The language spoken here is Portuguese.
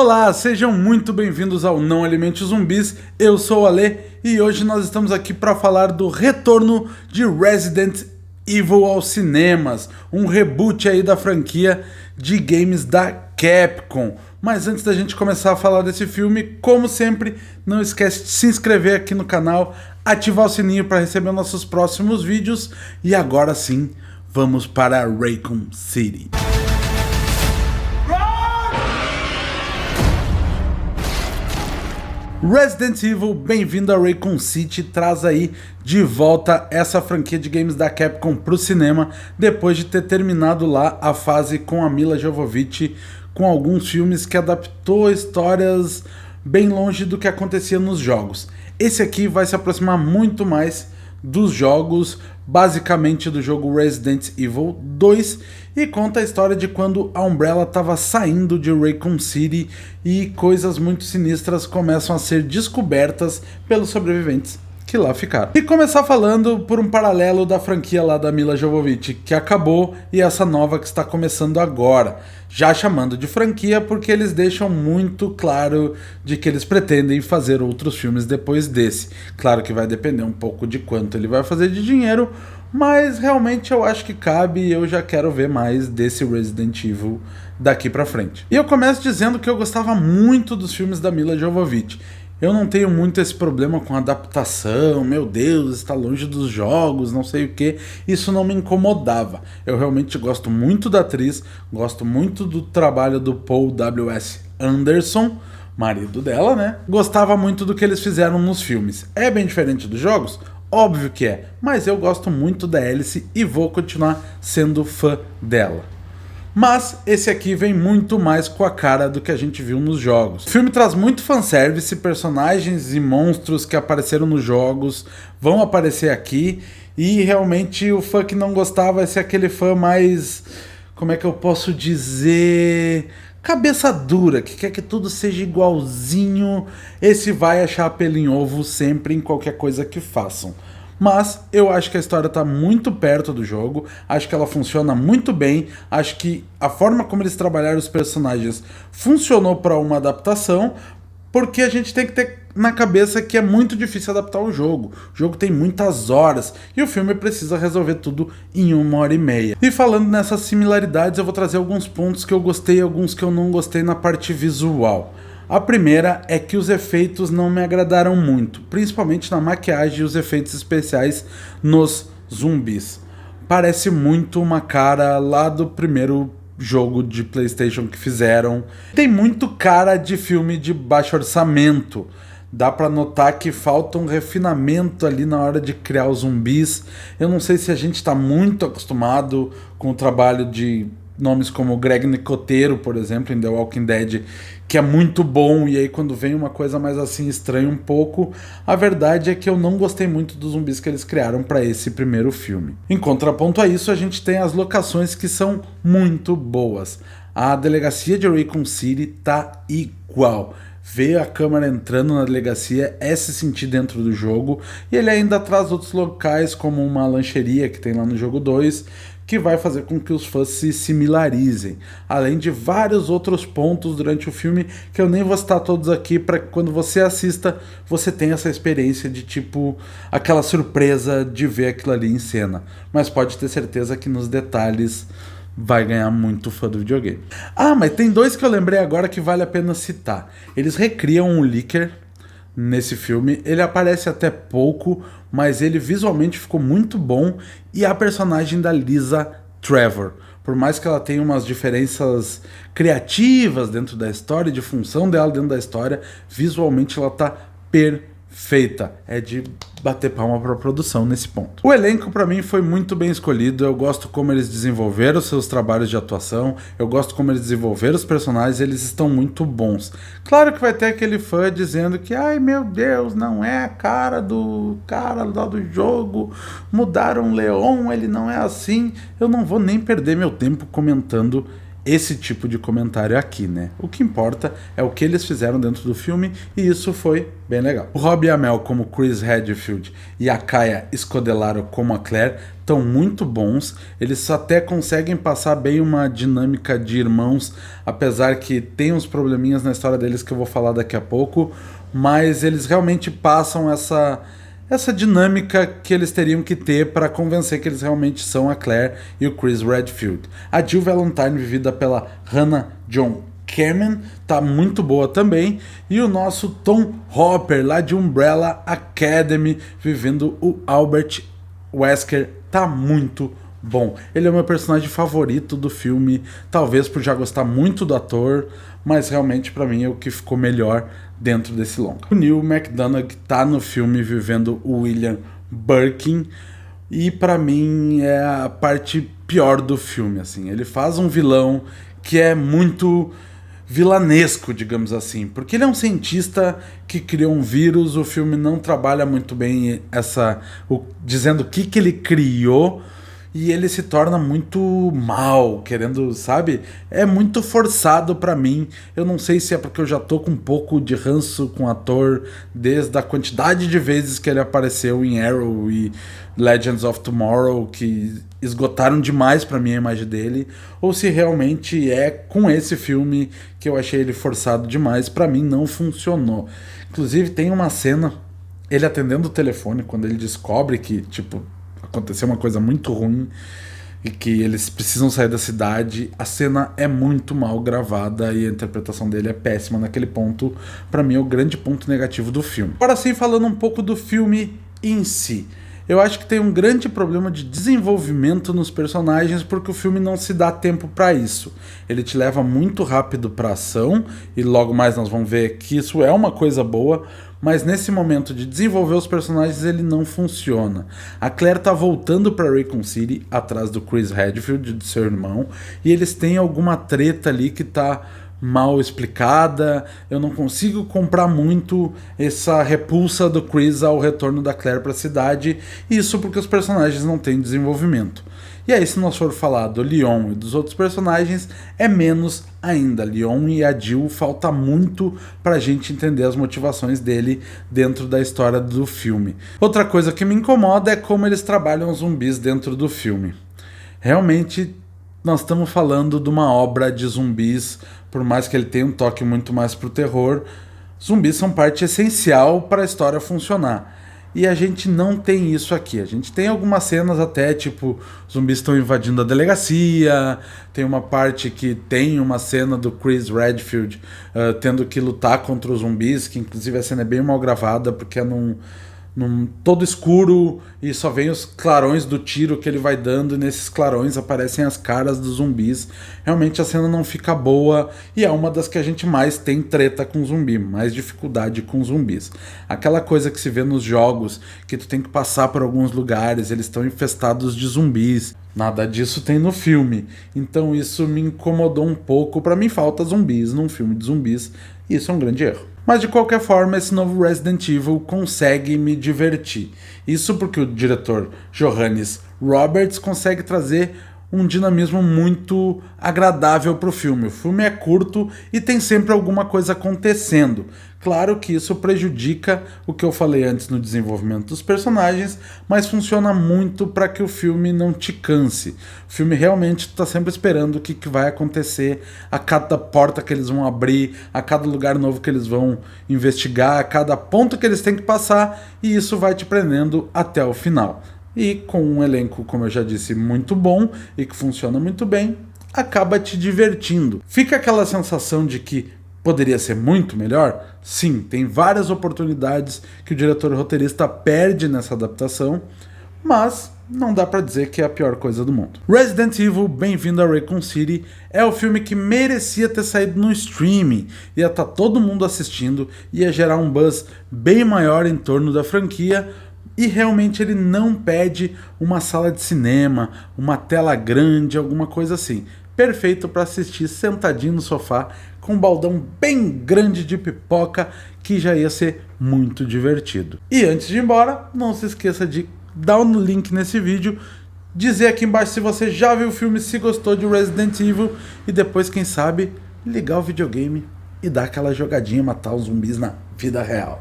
Olá, sejam muito bem-vindos ao Não Alimente Zumbis, eu sou o Ale e hoje nós estamos aqui para falar do retorno de Resident Evil aos cinemas, um reboot aí da franquia de games da Capcom. Mas antes da gente começar a falar desse filme, como sempre, não esquece de se inscrever aqui no canal, ativar o sininho para receber nossos próximos vídeos e agora sim, vamos para Raccoon City. Resident Evil, bem-vindo a Raccoon City, traz aí de volta essa franquia de games da Capcom para o cinema, depois de ter terminado lá a fase com a Milla Jovovich, com alguns filmes que adaptou histórias bem longe do que acontecia nos jogos. Esse aqui vai se aproximar muito mais dos jogos, basicamente do jogo Resident Evil 2, e conta a história de quando a Umbrella estava saindo de Raccoon City e coisas muito sinistras começam a ser descobertas pelos sobreviventes que lá ficaram. E começar falando por um paralelo da franquia lá da Milla Jovovich, que acabou, e essa nova que está começando agora, já chamando de franquia porque eles deixam muito claro de que eles pretendem fazer outros filmes depois desse. Claro que vai depender um pouco de quanto ele vai fazer de dinheiro, mas realmente eu acho que cabe e eu já quero ver mais desse Resident Evil daqui pra frente. E eu começo dizendo que eu gostava muito dos filmes da Milla Jovovich. Eu não tenho muito esse problema com adaptação, meu Deus, está longe dos jogos, não sei o que, isso não me incomodava. Eu realmente gosto muito da atriz, gosto muito do trabalho do Paul W.S. Anderson, marido dela, né? Gostava muito do que eles fizeram nos filmes. É bem diferente dos jogos? Óbvio que é, mas eu gosto muito da Alice e vou continuar sendo fã dela. Mas esse aqui vem muito mais com a cara do que a gente viu nos jogos. O filme traz muito fanservice, personagens e monstros que apareceram nos jogos vão aparecer aqui, e realmente o fã que não gostava vai ser aquele fã mais, como é que eu posso dizer, cabeça dura, que quer que tudo seja igualzinho. Esse vai achar pelo em ovo sempre em qualquer coisa que façam. Mas eu acho que a história está muito perto do jogo, acho que ela funciona muito bem, acho que a forma como eles trabalharam os personagens funcionou para uma adaptação, porque a gente tem que ter na cabeça que é muito difícil adaptar o jogo tem muitas horas, e o filme precisa resolver tudo em 1h30. E falando nessas similaridades, eu vou trazer alguns pontos que eu gostei e alguns que eu não gostei na parte visual. A primeira é que os efeitos não me agradaram muito, principalmente na maquiagem e os efeitos especiais nos zumbis. Parece muito uma cara lá do primeiro jogo de PlayStation que fizeram. Tem muito cara de filme de baixo orçamento. Dá pra notar que falta um refinamento ali na hora de criar os zumbis. Eu não sei se a gente tá muito acostumado com o trabalho de nomes como Greg Nicotero, por exemplo, em The Walking Dead, que é muito bom, e aí quando vem uma coisa mais assim estranha um pouco. A verdade é que eu não gostei muito dos zumbis que eles criaram para esse primeiro filme. Em contraponto a isso, a gente tem as locações que são muito boas. A delegacia de Raccoon City tá igual. Ver a câmera entrando na delegacia é se sentir dentro do jogo, e ele ainda traz outros locais como uma lancheria que tem lá no jogo 2, que vai fazer com que os fãs se similarizem, além de vários outros pontos durante o filme que eu nem vou citar todos aqui, para que quando você assista, você tenha essa experiência de tipo, aquela surpresa de ver aquilo ali em cena, mas pode ter certeza que nos detalhes vai ganhar muito fã do videogame. Ah, mas tem dois que eu lembrei agora que vale a pena citar. Eles recriam o Licker nesse filme, ele aparece até pouco, mas ele visualmente ficou muito bom, e a personagem da Lisa Trevor, por mais que ela tenha umas diferenças criativas dentro da história, de função dela dentro da história, visualmente ela tá perfeita. É de bater palma para a produção nesse ponto. O elenco para mim foi muito bem escolhido, eu gosto como eles desenvolveram seus trabalhos de atuação, eu gosto como eles desenvolveram os personagens, eles estão muito bons. Claro que vai ter aquele fã dizendo que, ai meu Deus, não é a cara lá do jogo, mudaram o Leon, ele não é assim. Eu não vou nem perder meu tempo comentando esse tipo de comentário aqui, né? O que importa é o que eles fizeram dentro do filme, e isso foi bem legal. O Robbie Amell como Chris Redfield e a Kaya Scodelario como a Claire estão muito bons. Eles até conseguem passar bem uma dinâmica de irmãos, apesar que tem uns probleminhas na história deles que eu vou falar daqui a pouco, mas eles realmente passam essa dinâmica que eles teriam que ter para convencer que eles realmente são a Claire e o Chris Redfield. A Jill Valentine, vivida pela Hannah John Kamen, tá muito boa também. E o nosso Tom Hopper, lá de Umbrella Academy, vivendo o Albert Wesker, tá muito bom. Ele é o meu personagem favorito do filme, talvez por já gostar muito do ator, mas realmente para mim é o que ficou melhor dentro desse longa. O Neil McDonough tá no filme vivendo o William Birkin, e para mim é a parte pior do filme, assim. Ele faz um vilão que é muito vilanesco, digamos assim, porque ele é um cientista que criou um vírus. O filme não trabalha muito bem dizendo o que ele criou, e ele se torna muito mal, querendo, sabe? É muito forçado pra mim. Eu não sei se é porque eu já tô com um pouco de ranço com o ator, desde a quantidade de vezes que ele apareceu em Arrow e Legends of Tomorrow, que esgotaram demais pra mim a imagem dele, ou se realmente é com esse filme que eu achei ele forçado demais. Pra mim não funcionou. Inclusive tem uma cena, ele atendendo o telefone, quando ele descobre que, tipo, aconteceu uma coisa muito ruim e que eles precisam sair da cidade. A cena é muito mal gravada e a interpretação dele é péssima naquele ponto. Pra mim é o grande ponto negativo do filme. Agora sim, falando um pouco do filme em si, eu acho que tem um grande problema de desenvolvimento nos personagens, porque o filme não se dá tempo para isso. Ele te leva muito rápido para ação, e logo mais nós vamos ver que isso é uma coisa boa, mas nesse momento de desenvolver os personagens ele não funciona. A Claire tá voltando para Raccoon City atrás do Chris Redfield, de seu irmão, e eles têm alguma treta ali que tá mal explicada. Eu não consigo comprar muito essa repulsa do Chris ao retorno da Claire para a cidade, isso porque os personagens não têm desenvolvimento. E aí, se nós for falar do Leon e dos outros personagens, é menos ainda. Leon e a Jill, falta muito pra gente entender as motivações dele dentro da história do filme. Outra coisa que me incomoda é como eles trabalham os zumbis dentro do filme. Realmente, nós estamos falando de uma obra de zumbis, por mais que ele tenha um toque muito mais pro terror, zumbis são parte essencial para a história funcionar. E a gente não tem isso aqui. A gente tem algumas cenas até, tipo, zumbis estão invadindo a delegacia, tem uma parte que tem uma cena do Chris Redfield tendo que lutar contra os zumbis, que inclusive a cena é bem mal gravada, porque é num todo escuro e só vem os clarões do tiro que ele vai dando, e nesses clarões aparecem as caras dos zumbis. Realmente a cena não fica boa, e é uma das que a gente mais tem treta com zumbi, mais dificuldade com zumbis. Aquela coisa que se vê nos jogos, que tu tem que passar por alguns lugares, eles estão infestados de zumbis. Nada disso tem no filme, então isso me incomodou um pouco. Pra mim falta zumbis num filme de zumbis, e isso é um grande erro. Mas de qualquer forma, esse novo Resident Evil consegue me divertir. Isso porque o diretor Johannes Roberts consegue trazer um dinamismo muito agradável para o filme. O filme é curto e tem sempre alguma coisa acontecendo. Claro que isso prejudica o que eu falei antes no desenvolvimento dos personagens, mas funciona muito para que o filme não te canse. O filme realmente está sempre esperando o que vai acontecer a cada porta que eles vão abrir, a cada lugar novo que eles vão investigar, a cada ponto que eles têm que passar, e isso vai te prendendo até o final. E com um elenco, como eu já disse, muito bom e que funciona muito bem, acaba te divertindo. Fica aquela sensação de que poderia ser muito melhor? Sim, tem várias oportunidades que o diretor e roteirista perde nessa adaptação, mas não dá pra dizer que é a pior coisa do mundo. Resident Evil Bem-vindo a Raccoon City é o filme que merecia ter saído no streaming, ia estar todo mundo assistindo, ia gerar um buzz bem maior em torno da franquia, e realmente ele não pede uma sala de cinema, uma tela grande, alguma coisa assim. Perfeito para assistir sentadinho no sofá, com um baldão bem grande de pipoca, que já ia ser muito divertido. E antes de ir embora, não se esqueça de dar um link nesse vídeo dizer aqui embaixo se você já viu o filme, se gostou de Resident Evil e depois, quem sabe, ligar o videogame e dar aquela jogadinha, matar os zumbis na vida real.